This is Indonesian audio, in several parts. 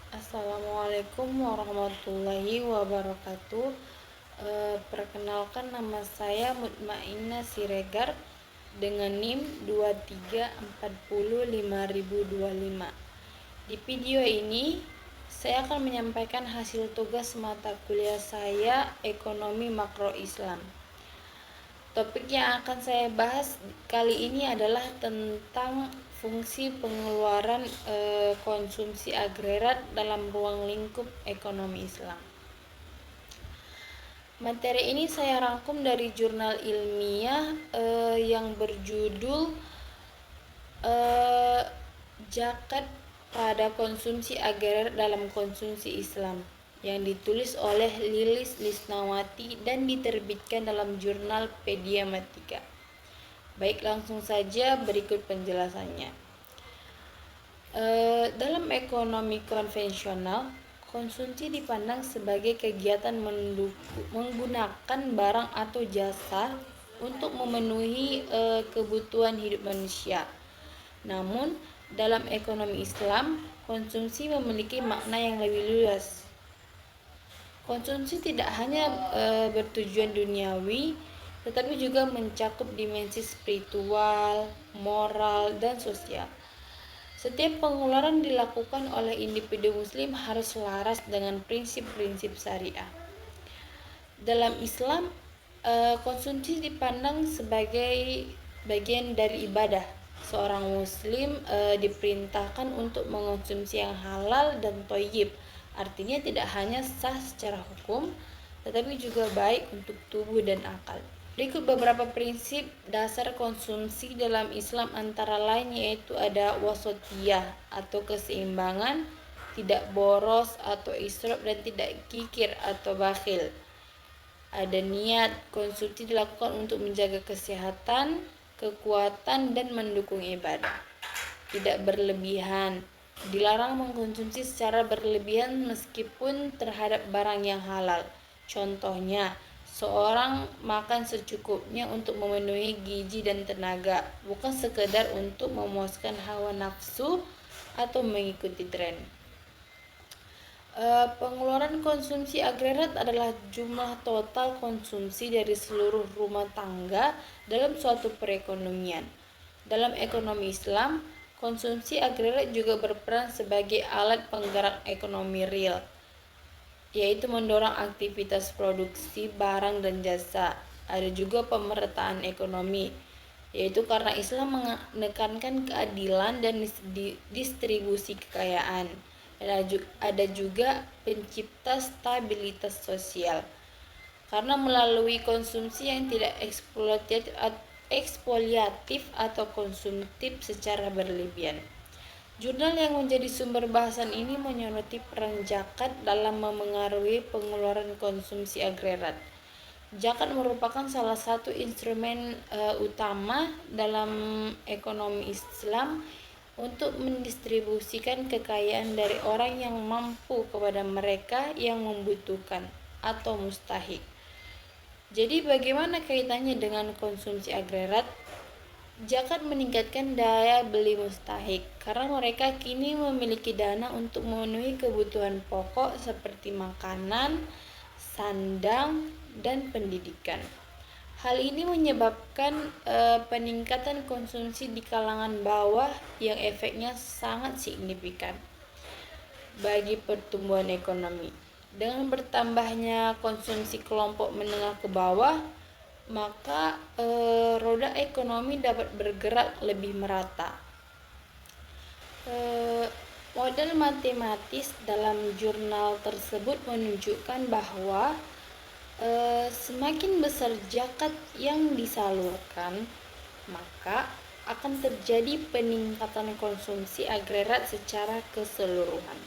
Assalamualaikum warahmatullahi wabarakatuh. Perkenalkan, nama saya Mutmainnah Siregar dengan NIM 23405025. Di video ini saya akan menyampaikan hasil tugas mata kuliah saya, Ekonomi Makro Islam. Topik yang akan saya bahas kali ini adalah tentang fungsi pengeluaran konsumsi agregat dalam ruang lingkup ekonomi Islam. Materi ini saya rangkum dari jurnal ilmiah yang berjudul Zakat pada Konsumsi Agregat dalam Konsumsi Islam, yang ditulis oleh Lilis Lisnawati dan diterbitkan dalam jurnal Pediamatika. Baik, langsung saja berikut penjelasannya. Dalam ekonomi konvensional, konsumsi dipandang sebagai kegiatan menggunakan barang atau jasa untuk memenuhi kebutuhan hidup manusia. Namun, dalam ekonomi Islam, konsumsi memiliki makna yang lebih luas. Konsumsi tidak hanya bertujuan duniawi, tetapi juga mencakup dimensi spiritual, moral, dan sosial. Setiap pengeluaran dilakukan oleh individu muslim harus selaras dengan prinsip-prinsip syariah. Dalam Islam, konsumsi dipandang sebagai bagian dari ibadah. Seorang muslim diperintahkan untuk mengonsumsi yang halal dan thayyib. Artinya tidak hanya sah secara hukum, tetapi juga baik untuk tubuh dan akal. Berikut beberapa prinsip dasar konsumsi dalam Islam, antara lain yaitu ada wasatiyah atau keseimbangan, tidak boros atau israf, dan tidak kikir atau bakhil. Ada niat, konsumsi dilakukan untuk menjaga kesehatan, kekuatan, dan mendukung ibadah. Tidak berlebihan, dilarang mengkonsumsi secara berlebihan meskipun terhadap barang yang halal. Contohnya, seorang makan secukupnya untuk memenuhi gizi dan tenaga, bukan sekedar untuk memuaskan hawa nafsu atau mengikuti tren. Pengeluaran konsumsi agregat adalah jumlah total konsumsi dari seluruh rumah tangga dalam suatu perekonomian. Dalam ekonomi Islam, konsumsi agregat juga berperan sebagai alat penggerak ekonomi real, yaitu mendorong aktivitas produksi barang dan jasa. Ada juga pemerataan ekonomi, yaitu karena Islam menekankan keadilan dan distribusi kekayaan. Ada juga pencipta stabilitas sosial, karena melalui konsumsi yang tidak ekspoliatif atau konsumtif secara berlebihan. Jurnal yang menjadi sumber bahasan ini menyoroti peran zakat dalam memengaruhi pengeluaran konsumsi agregat. Zakat merupakan salah satu instrumen utama dalam ekonomi Islam untuk mendistribusikan kekayaan dari orang yang mampu kepada mereka yang membutuhkan atau mustahik. Jadi bagaimana kaitannya dengan konsumsi agregat? Zakat meningkatkan daya beli mustahik karena mereka kini memiliki dana untuk memenuhi kebutuhan pokok seperti makanan, sandang, dan pendidikan. Hal ini menyebabkan peningkatan konsumsi di kalangan bawah yang efeknya sangat signifikan bagi pertumbuhan ekonomi. Dengan bertambahnya konsumsi kelompok menengah ke bawah, maka roda ekonomi dapat bergerak lebih merata. Model matematis dalam jurnal tersebut menunjukkan bahwa semakin besar zakat yang disalurkan, maka akan terjadi peningkatan konsumsi agregat secara keseluruhan.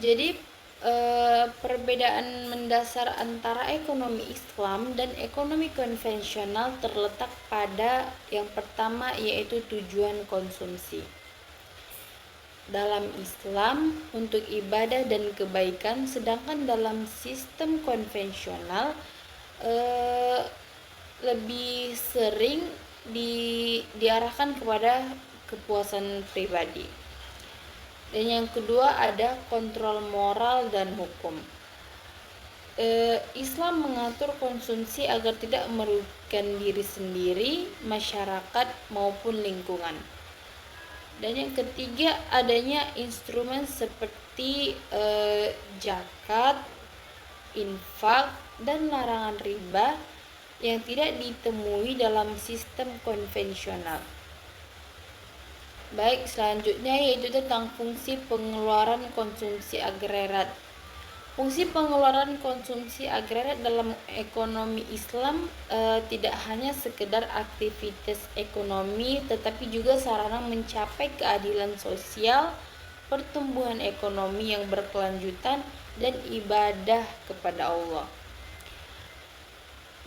Jadi perbedaan mendasar antara ekonomi Islam dan ekonomi konvensional terletak pada yang pertama, yaitu tujuan konsumsi. Dalam Islam untuk ibadah dan kebaikan, sedangkan dalam sistem konvensional lebih sering diarahkan kepada kepuasan pribadi. Dan yang kedua ada kontrol moral dan hukum. Islam mengatur konsumsi agar tidak merugikan diri sendiri, masyarakat maupun lingkungan. Dan yang ketiga adanya instrumen seperti zakat, infak, dan larangan riba yang tidak ditemui dalam sistem konvensional. Baik, selanjutnya yaitu tentang fungsi pengeluaran konsumsi agregat. Fungsi pengeluaran konsumsi agregat dalam ekonomi Islam tidak hanya sekedar aktivitas ekonomi, tetapi juga sarana mencapai keadilan sosial, pertumbuhan ekonomi yang berkelanjutan, dan ibadah kepada Allah.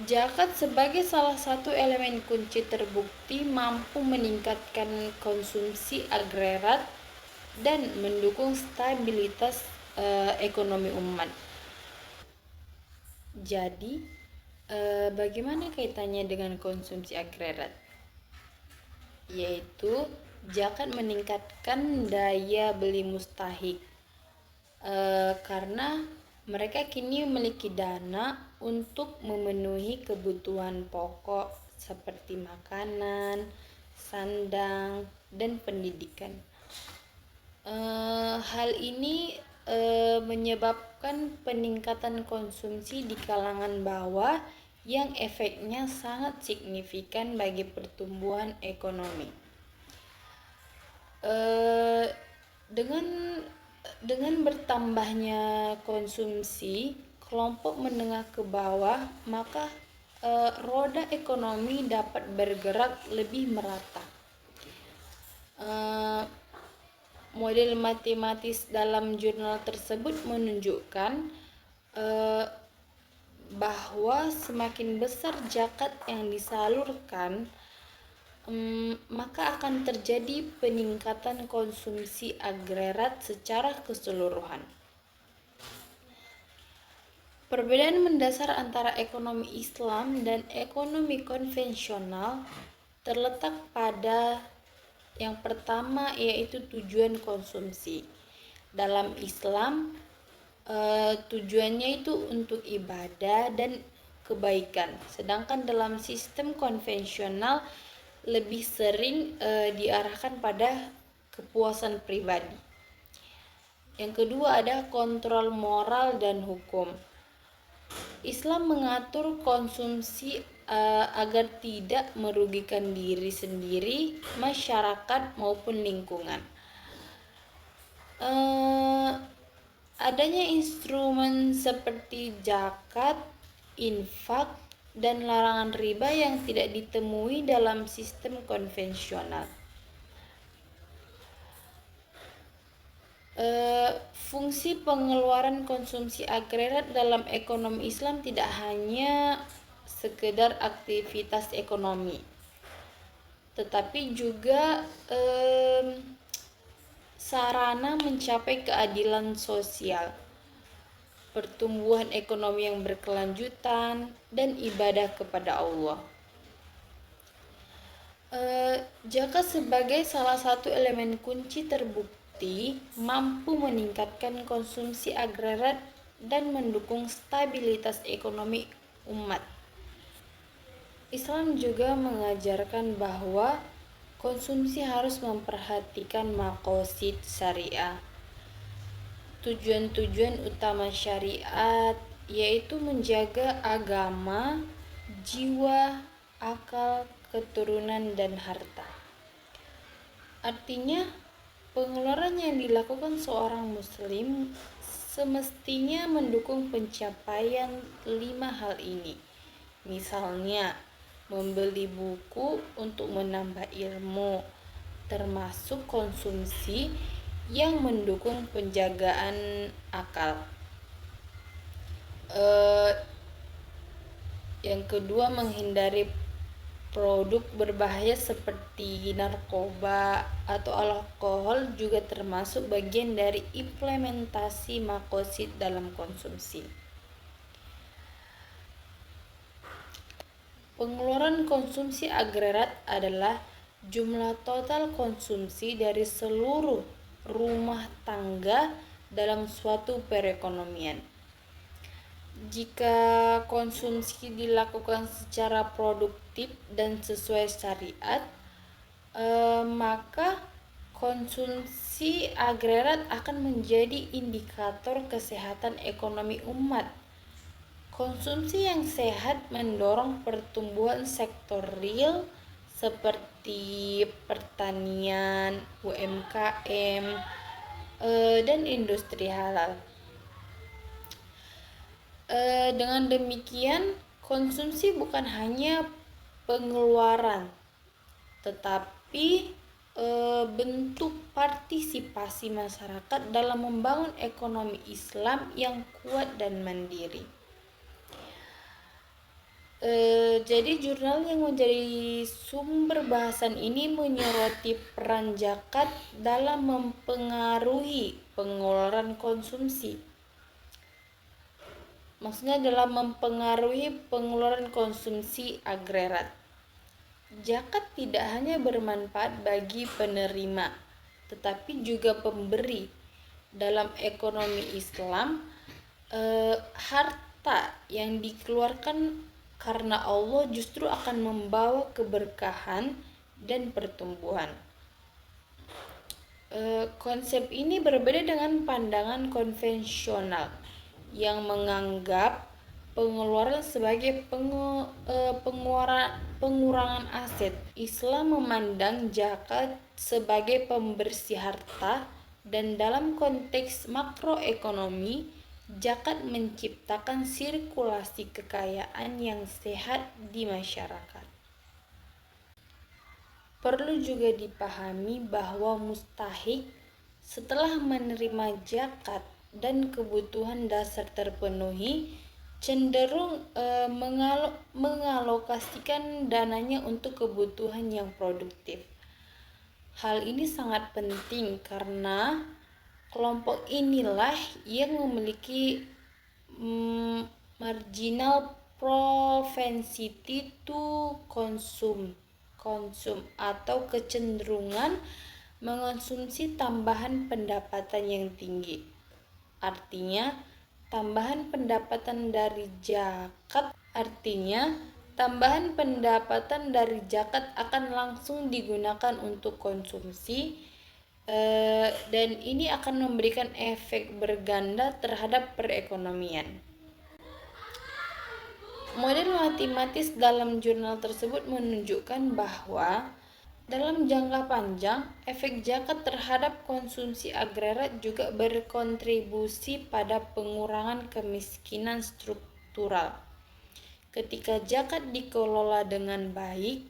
Zakat sebagai salah satu elemen kunci terbukti mampu meningkatkan konsumsi agregat dan mendukung stabilitas ekonomi umat. Jadi, bagaimana kaitannya dengan konsumsi agregat? Yaitu zakat meningkatkan daya beli mustahik karena mereka kini memiliki dana untuk memenuhi kebutuhan pokok seperti makanan, sandang, dan pendidikan. Hal ini menyebabkan peningkatan konsumsi di kalangan bawah yang efeknya sangat signifikan bagi pertumbuhan ekonomi. Dengan bertambahnya konsumsi kelompok menengah ke bawah, maka roda ekonomi dapat bergerak lebih merata. Model matematis dalam jurnal tersebut menunjukkan bahwa semakin besar zakat yang disalurkan, maka akan terjadi peningkatan konsumsi agregat secara keseluruhan. Perbedaan mendasar antara ekonomi Islam dan ekonomi konvensional terletak pada yang pertama, yaitu tujuan konsumsi. Dalam Islam, tujuannya itu untuk ibadah dan kebaikan, sedangkan dalam sistem konvensional lebih sering diarahkan pada kepuasan pribadi. Yang kedua ada kontrol moral dan hukum. Islam mengatur konsumsi agar tidak merugikan diri sendiri, masyarakat maupun lingkungan. Adanya instrumen seperti zakat, infak, dan larangan riba yang tidak ditemui dalam sistem konvensional. Fungsi pengeluaran konsumsi agregat dalam ekonomi Islam tidak hanya sekedar aktivitas ekonomi, tetapi juga sarana mencapai keadilan sosial, pertumbuhan ekonomi yang berkelanjutan, dan ibadah kepada Allah. Zakat sebagai salah satu elemen kunci terbukti mampu meningkatkan konsumsi agregat dan mendukung stabilitas ekonomi umat. Islam juga mengajarkan bahwa konsumsi harus memperhatikan maqasid syariah. Tujuan-tujuan utama syariat yaitu menjaga agama, jiwa, akal, keturunan, dan harta. Artinya, pengeluaran yang dilakukan seorang muslim semestinya mendukung pencapaian 5 hal ini. Misalnya, membeli buku untuk menambah ilmu, termasuk konsumsi yang mendukung penjagaan akal. Yang kedua, menghindari produk berbahaya seperti narkoba atau alkohol juga termasuk bagian dari implementasi maqasid dalam konsumsi. Pengeluaran konsumsi agregat adalah jumlah total konsumsi dari seluruh rumah tangga dalam suatu perekonomian. Jika konsumsi dilakukan secara produktif dan sesuai syariat, maka konsumsi agregat akan menjadi indikator kesehatan ekonomi umat. Konsumsi yang sehat mendorong pertumbuhan sektor real seperti pertanian, UMKM, dan industri halal. Dengan demikian, konsumsi bukan hanya pengeluaran, tetapi bentuk partisipasi masyarakat dalam membangun ekonomi Islam yang kuat dan mandiri. Jadi jurnal yang menjadi sumber bahasan ini menyoroti peran zakat dalam mempengaruhi pengeluaran konsumsi. Maksudnya dalam mempengaruhi pengeluaran konsumsi agregat. Zakat tidak hanya bermanfaat bagi penerima, tetapi juga pemberi. Dalam ekonomi Islam, harta yang dikeluarkan karena Allah justru akan membawa keberkahan dan pertumbuhan. Konsep ini berbeda dengan pandangan konvensional yang menganggap pengeluaran sebagai pengurangan aset. Islam memandang zakat sebagai pembersih harta, dan dalam konteks makroekonomi, zakat menciptakan sirkulasi kekayaan yang sehat di masyarakat. Perlu juga dipahami bahwa mustahik setelah menerima zakat dan kebutuhan dasar terpenuhi, cenderung mengalokasikan dananya untuk kebutuhan yang produktif. Hal ini sangat penting karena kelompok inilah yang memiliki marginal propensity to consume atau kecenderungan mengonsumsi tambahan pendapatan yang tinggi. Artinya, tambahan pendapatan dari zakat akan langsung digunakan untuk konsumsi, dan ini akan memberikan efek berganda terhadap perekonomian. Model matematis dalam jurnal tersebut menunjukkan bahwa dalam jangka panjang, efek zakat terhadap konsumsi agregat juga berkontribusi pada pengurangan kemiskinan struktural. Ketika zakat dikelola dengan baik,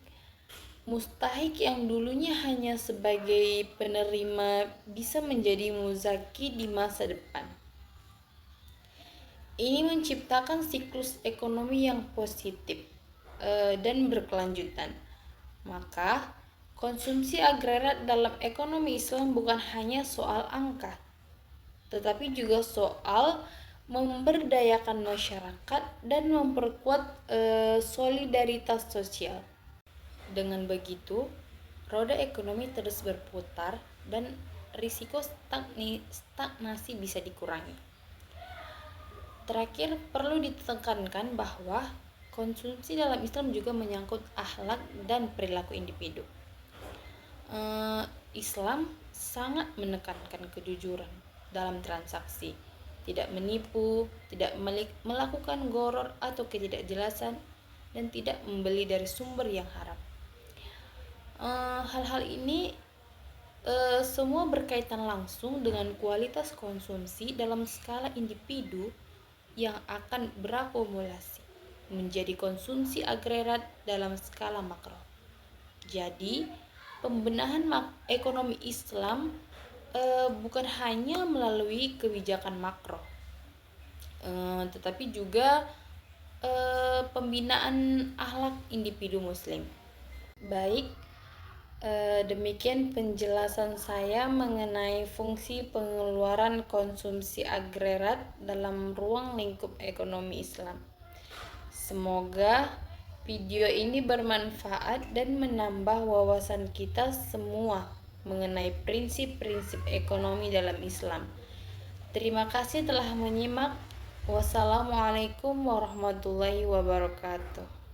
mustahik yang dulunya hanya sebagai penerima bisa menjadi muzaki di masa depan. Ini menciptakan siklus ekonomi yang positif dan berkelanjutan. Maka, konsumsi agregat dalam ekonomi Islam bukan hanya soal angka, tetapi juga soal memberdayakan masyarakat dan memperkuat solidaritas sosial. Dengan begitu, roda ekonomi terus berputar dan risiko stagnasi bisa dikurangi. Terakhir, perlu ditekankan bahwa konsumsi dalam Islam juga menyangkut akhlak dan perilaku individu. Islam sangat menekankan kejujuran dalam transaksi, tidak menipu, tidak melakukan gharar atau ketidakjelasan, dan tidak membeli dari sumber yang haram. Hal-hal ini semua berkaitan langsung dengan kualitas konsumsi dalam skala individu yang akan berakumulasi menjadi konsumsi agregat dalam skala makro. Jadi, pembenahan ekonomi Islam bukan hanya melalui kebijakan makro, tetapi juga pembinaan akhlak individu muslim. Baik, demikian penjelasan saya mengenai fungsi pengeluaran konsumsi agregat dalam ruang lingkup ekonomi Islam. Semoga video ini bermanfaat dan menambah wawasan kita semua mengenai prinsip-prinsip ekonomi dalam Islam. Terima kasih telah menyimak. Wassalamualaikum warahmatullahi wabarakatuh.